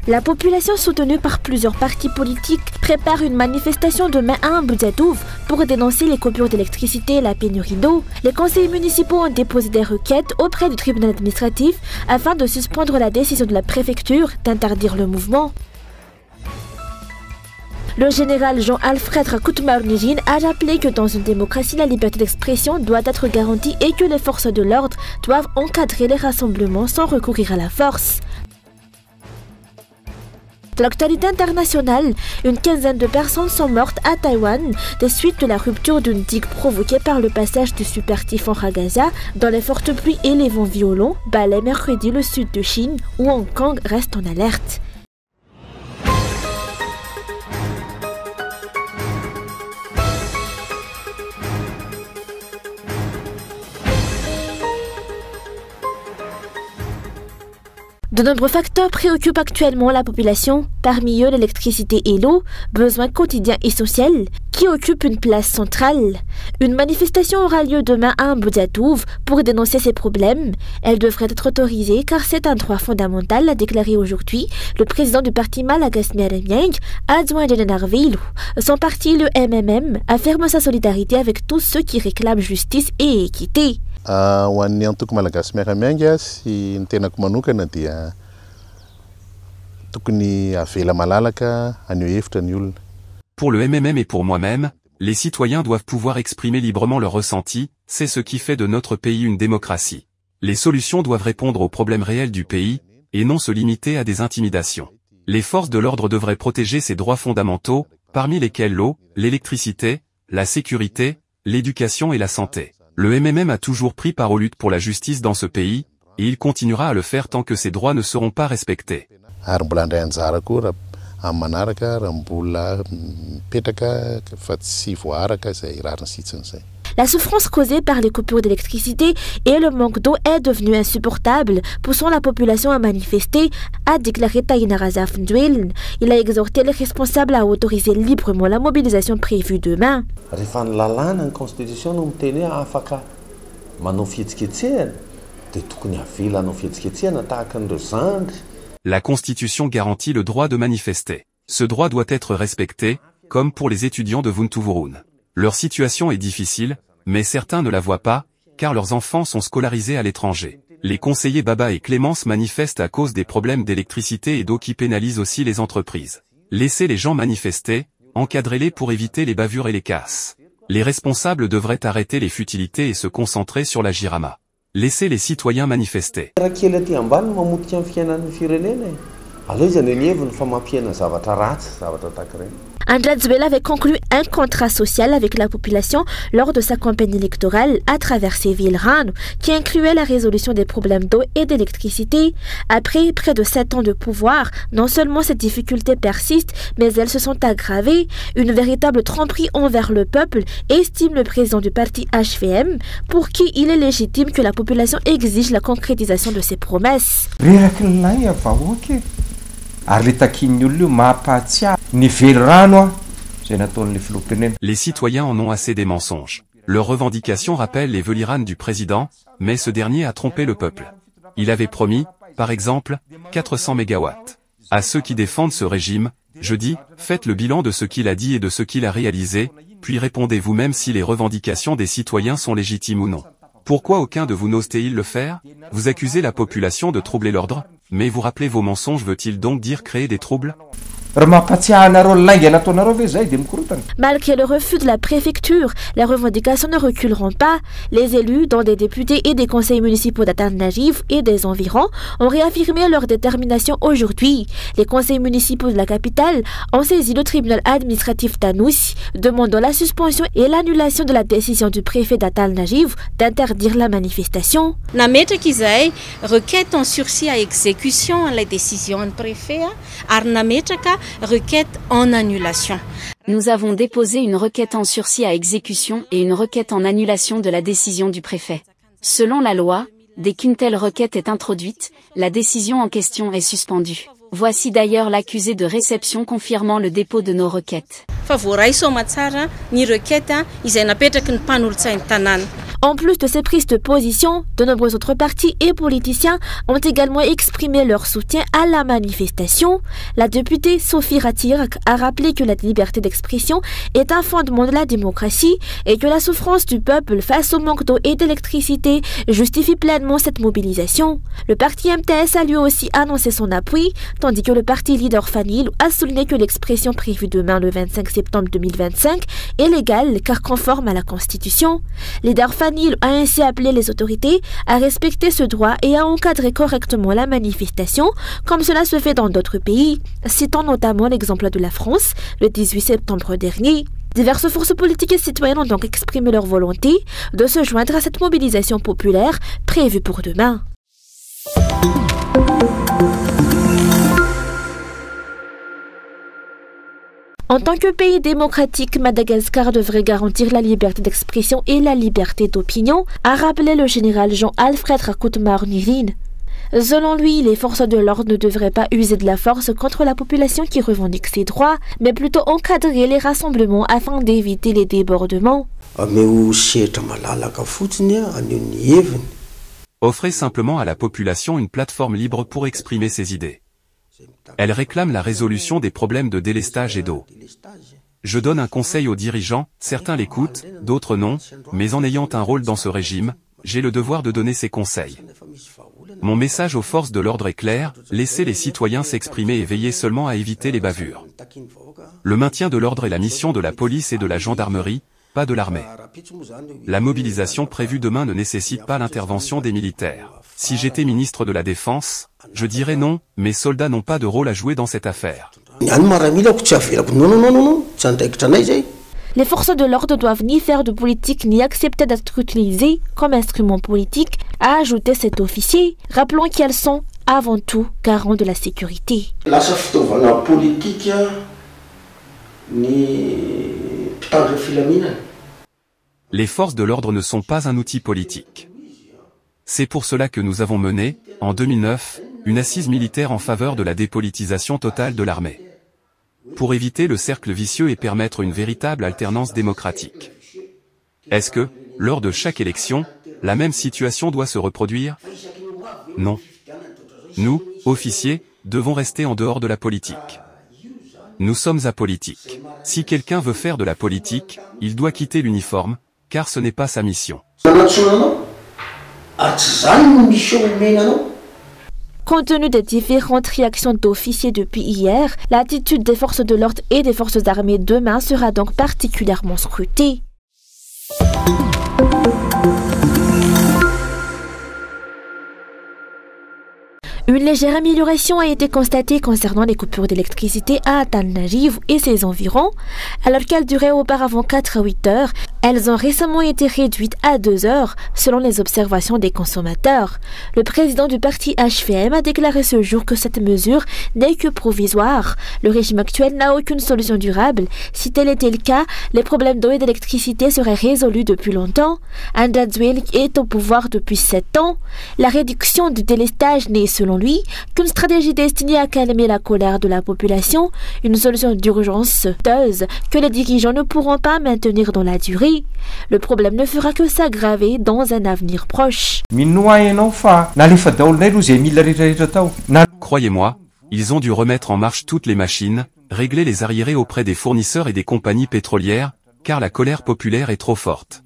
La population soutenue par plusieurs partis politiques prépare une manifestation demain à Mboudiatouf pour dénoncer les coupures d'électricité et la pénurie d'eau. Les conseillers municipaux ont déposé des requêtes auprès du tribunal administratif afin de suspendre la décision de la préfecture d'interdire le mouvement. Le général Jean-Alfred Rakoutmaounijine a rappelé que dans une démocratie, la liberté d'expression doit être garantie et que les forces de l'ordre doivent encadrer les rassemblements sans recourir à la force. De l'actualité internationale, une quinzaine de personnes sont mortes à Taïwan des suites de la rupture d'une digue provoquée par le passage du super typhon Ragaza dans les fortes pluies et les vents violents balaient mercredi le sud de Chine où Hong Kong reste en alerte. De nombreux facteurs préoccupent actuellement la population, parmi eux l'électricité et l'eau, besoins quotidiens essentiels, qui occupent une place centrale. Une manifestation aura lieu demain à Mboudiatouf pour dénoncer ces problèmes. Elle devrait être autorisée car c'est un droit fondamental, a déclaré aujourd'hui le président du parti Malagas Meremieng, adjoint de Narvelo. Son parti, le MMM, affirme sa solidarité avec tous ceux qui réclament justice et équité. Ho an'ny antoko malagasy miaramianga sy ny tenako manokana dia tokony avela malalaka anio hevitra ny olona. Pour le MMM et pour moi-même, les citoyens doivent pouvoir exprimer librement leurs ressentis, c'est ce qui fait de notre pays une démocratie. Les solutions doivent répondre aux problèmes réels du pays, et non se limiter à des intimidations. Les forces de l'ordre devraient protéger ces droits fondamentaux, parmi lesquels l'eau, l'électricité, la sécurité, l'éducation et la santé. Le MMM a toujours pris part aux luttes pour la justice dans ce pays, et il continuera à le faire tant que ces droits ne seront pas respectés. La souffrance causée par les coupures d'électricité et le manque d'eau est devenue insupportable, poussant la population à manifester, a déclaré Taïnarazaf Ndoueln. Il a exhorté les responsables à autoriser librement la mobilisation prévue demain. La Constitution garantit le droit de manifester. Ce droit doit être respecté, comme pour les étudiants de Vuntuvurun. Leur situation est difficile, mais certains ne la voient pas, car leurs enfants sont scolarisés à l'étranger. Les conseillers Baba et Clémence manifestent à cause des problèmes d'électricité et d'eau qui pénalisent aussi les entreprises. Laissez les gens manifester, encadrez-les pour éviter les bavures et les casses. Les responsables devraient arrêter les futilités et se concentrer sur la Jirama. Laissez les citoyens manifester. André Zuela avait conclu un contrat social avec la population lors de sa campagne électorale à travers ses villes Rano, qui incluait la résolution des problèmes d'eau et d'électricité. Après près de 7 ans de pouvoir, non seulement ces difficultés persistent, mais elles se sont aggravées. Une véritable tromperie envers le peuple, estime le président du parti HVM, pour qui il est légitime que la population exige la concrétisation de ses promesses. Les citoyens en ont assez des mensonges. Leurs revendications rappellent les veliranes du président, mais ce dernier a trompé le peuple. Il avait promis, par exemple, 400 mégawatts. À ceux qui défendent ce régime, je dis, faites le bilan de ce qu'il a dit et de ce qu'il a réalisé, puis répondez vous-même si les revendications des citoyens sont légitimes ou non. Pourquoi aucun de vous n'ose-t-il le faire? Vous accusez la population de troubler l'ordre, mais vous rappelez vos mensonges, veut-il donc dire créer des troubles? Malgré le refus de la préfecture, les revendications ne reculeront pas. Les élus, dont des députés et des conseils municipaux d'Atal-Najiv et des environs, ont réaffirmé leur détermination aujourd'hui. Les conseils municipaux de la capitale ont saisi le tribunal administratif d'Anoussi, demandant la suspension et l'annulation de la décision du préfet d'Atal-Najiv d'interdire la manifestation. Requête en sursis à exécution la décision du préfet, requête en annulation. Nous avons déposé une requête en sursis à exécution et une requête en annulation de la décision du préfet. Selon la loi, dès qu'une telle requête est introduite, la décision en question est suspendue. Voici d'ailleurs l'accusé de réception confirmant le dépôt de nos requêtes. En plus de ces prises de position, de nombreux autres partis et politiciens ont également exprimé leur soutien à la manifestation. La députée Sophie Ratirak a rappelé que la liberté d'expression est un fondement de la démocratie et que la souffrance du peuple face au manque d'eau et d'électricité justifie pleinement cette mobilisation. Le parti MTS a lui aussi annoncé son appui, tandis que le parti leader Fanil a souligné que l'expression prévue demain le 25 septembre 2025 est légale car conforme à la Constitution. Leader Fanil a ainsi appelé les autorités à respecter ce droit et à encadrer correctement la manifestation, comme cela se fait dans d'autres pays, citant notamment l'exemple de la France le 18 septembre dernier. Diverses forces politiques et citoyennes ont donc exprimé leur volonté de se joindre à cette mobilisation populaire prévue pour demain. En tant que pays démocratique, Madagascar devrait garantir la liberté d'expression et la liberté d'opinion, a rappelé le général Jean-Alfred Rakoutemar-Nirin. Selon lui, les forces de l'ordre ne devraient pas user de la force contre la population qui revendique ses droits, mais plutôt encadrer les rassemblements afin d'éviter les débordements. Offrez simplement à la population une plateforme libre pour exprimer ses idées. Elle réclame la résolution des problèmes de délestage et d'eau. Je donne un conseil aux dirigeants, certains l'écoutent, d'autres non, mais en ayant un rôle dans ce régime, j'ai le devoir de donner ces conseils. Mon message aux forces de l'ordre est clair, laissez les citoyens s'exprimer et veillez seulement à éviter les bavures. Le maintien de l'ordre est la mission de la police et de la gendarmerie, pas de l'armée. La mobilisation prévue demain ne nécessite pas l'intervention des militaires. Si j'étais ministre de la Défense, je dirais non, mes soldats n'ont pas de rôle à jouer dans cette affaire. Les forces de l'ordre doivent ni faire de politique ni accepter d'être utilisées comme instrument politique, a ajouté cet officier, rappelant qu'elles sont avant tout garants de la sécurité. Les forces de l'ordre ne sont pas un outil politique. C'est pour cela que nous avons mené, en 2009, une assise militaire en faveur de la dépolitisation totale de l'armée. Pour éviter le cercle vicieux et permettre une véritable alternance démocratique. Est-ce que, lors de chaque élection, la même situation doit se reproduire? Non. Nous, officiers, devons rester en dehors de la politique. Nous sommes apolitiques. Si quelqu'un veut faire de la politique, il doit quitter l'uniforme, car ce n'est pas sa mission. Compte tenu des différentes réactions d'officiers depuis hier, l'attitude des forces de l'ordre et des forces armées demain sera donc particulièrement scrutée. Une légère amélioration a été constatée concernant les coupures d'électricité à Antananarivo et ses environs. Alors qu'elles duraient auparavant 4 à 8 heures, elles ont récemment été réduites à 2 heures, selon les observations des consommateurs. Le président du parti HVM a déclaré ce jour que cette mesure n'est que provisoire. Le régime actuel n'a aucune solution durable. Si tel était le cas, les problèmes d'eau et d'électricité seraient résolus depuis longtemps. André Dzuelik est au pouvoir depuis 7 ans. La réduction du délestage n'est, selon lui, qu'une stratégie destinée à calmer la colère de la population, une solution d'urgence coûteuse que les dirigeants ne pourront pas maintenir dans la durée. Le problème ne fera que s'aggraver dans un avenir proche. Croyez-moi, ils ont dû remettre en marche toutes les machines, régler les arriérés auprès des fournisseurs et des compagnies pétrolières, car la colère populaire est trop forte.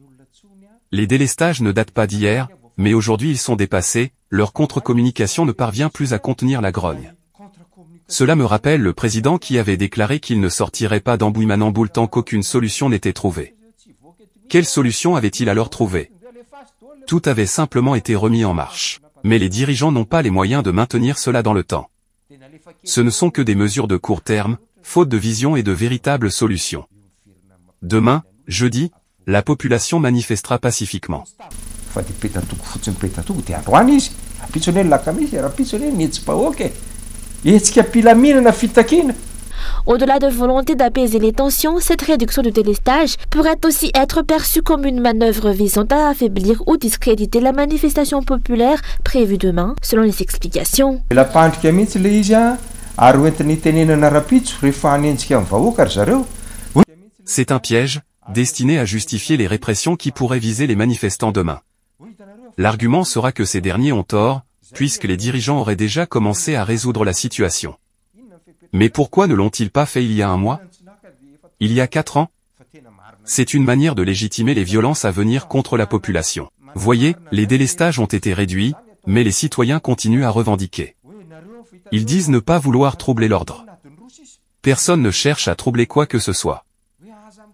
Les délestages ne datent pas d'hier, mais aujourd'hui ils sont dépassés, leur contre-communication ne parvient plus à contenir la grogne. Cela me rappelle le président qui avait déclaré qu'il ne sortirait pas d'Ambouimanamboul tant qu'aucune solution n'était trouvée. Quelle solution avait-il alors trouvé? Tout avait simplement été remis en marche. Mais les dirigeants n'ont pas les moyens de maintenir cela dans le temps. Ce ne sont que des mesures de court terme, faute de vision et de véritables solutions. Demain, jeudi, la population manifestera pacifiquement. Au-delà de volonté d'apaiser les tensions, cette réduction du délestage pourrait aussi être perçue comme une manœuvre visant à affaiblir ou discréditer la manifestation populaire prévue demain, selon les explications. C'est un piège, destiné à justifier les répressions qui pourraient viser les manifestants demain. L'argument sera que ces derniers ont tort, puisque les dirigeants auraient déjà commencé à résoudre la situation. Mais pourquoi ne l'ont-ils pas fait il y a un mois? Il y a 4 ans? C'est une manière de légitimer les violences à venir contre la population. Voyez, les délestages ont été réduits, mais les citoyens continuent à revendiquer. Ils disent ne pas vouloir troubler l'ordre. Personne ne cherche à troubler quoi que ce soit.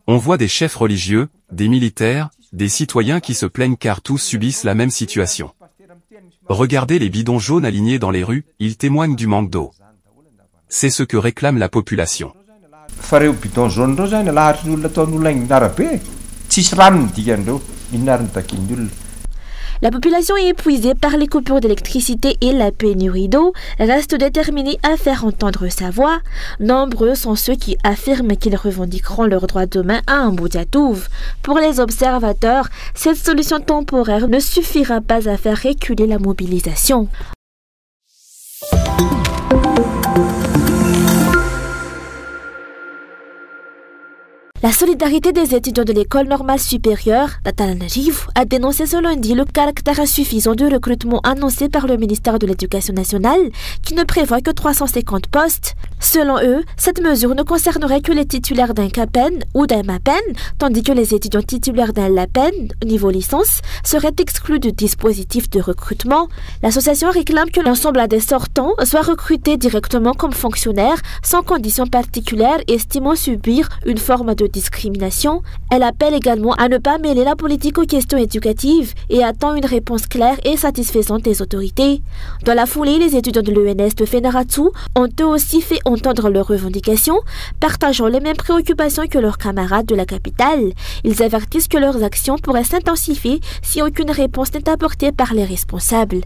On voit des chefs religieux, des militaires, des citoyens qui se plaignent car tous subissent la même situation. Regardez les bidons jaunes alignés dans les rues, ils témoignent du manque d'eau. C'est ce que réclame la population. La population est épuisée par les coupures d'électricité et la pénurie d'eau, reste déterminée à faire entendre sa voix. Nombreux sont ceux qui affirment qu'ils revendiqueront leurs droits demain à un bout d'Atouv. Pour les observateurs, cette solution temporaire ne suffira pas à faire reculer la mobilisation. La solidarité des étudiants de l'école normale supérieure d'Antananarivo a dénoncé ce lundi le caractère insuffisant du recrutement annoncé par le ministère de l'Éducation nationale qui ne prévoit que 350 postes. Selon eux, cette mesure ne concernerait que les titulaires d'un CAPEN ou d'un MAPEN, tandis que les étudiants titulaires d'un LAPEN, niveau licence, seraient exclus du dispositif de recrutement. L'association réclame que l'ensemble des sortants soient recrutés directement comme fonctionnaires sans conditions particulières, estimant subir une forme de discrimination. Elle appelle également à ne pas mêler la politique aux questions éducatives et attend une réponse claire et satisfaisante des autorités. Dans la foulée, les étudiants de l'ENS de Fenaratu ont eux aussi fait entendre leurs revendications, partageant les mêmes préoccupations que leurs camarades de la capitale. Ils avertissent que leurs actions pourraient s'intensifier si aucune réponse n'est apportée par les responsables.